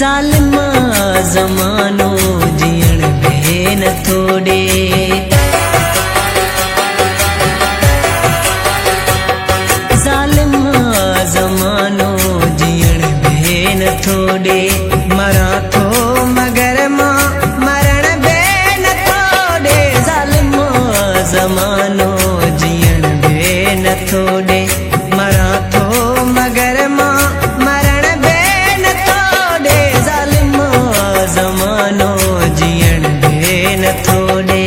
ज़ालिमा ज़मानो जियण बे न थोड़े। ज़ालिमा ज़मानो जियण बे न थोड़े। मरा थो मगर मां मरण बे न थोड़े। ज़ालिमा ज़मानो जियण बे न थोड़े। मरा थो मगर मां मरण बे न थोड़े। ज़ालिमा ज़मानो जियण बे न थोड़े।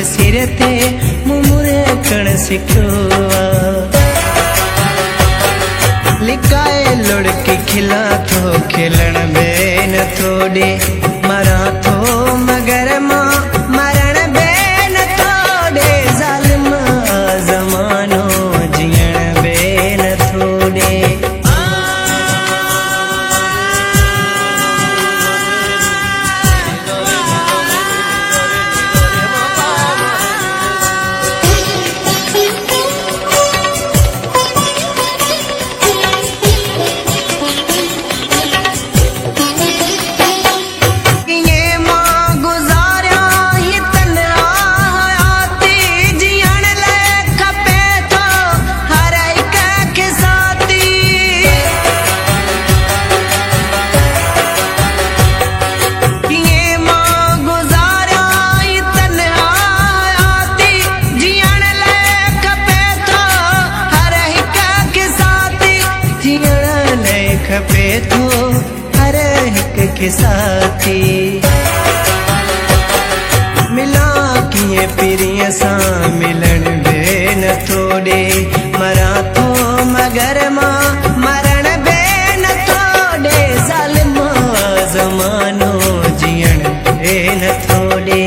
सिर ते मुमुर कण सिखो। लिकाए लुढ़की खिला थो खिलण बे न थोड़े। मरा थो मगर मां मरण बे न थोड़े। ज़ालिमा ज़मानो जियण बे न थोड़े। खपे थो हर हिक के साथी। मिला किए पिरीअ सां मिलण बे न थोड़े। मरा थो मगर मां मरण बे न थोड़े। ज़ालिमा ज़मानो जियण बे न थोड़े।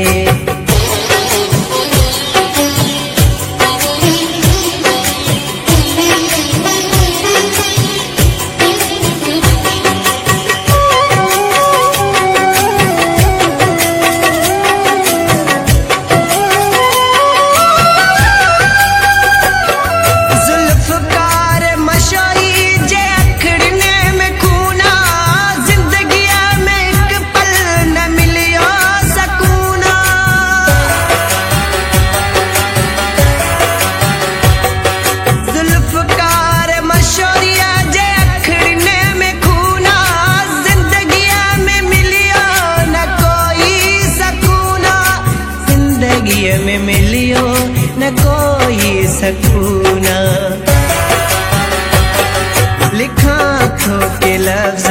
में मिलियो न कोई सकूना। लिखा थो के लफ्ज़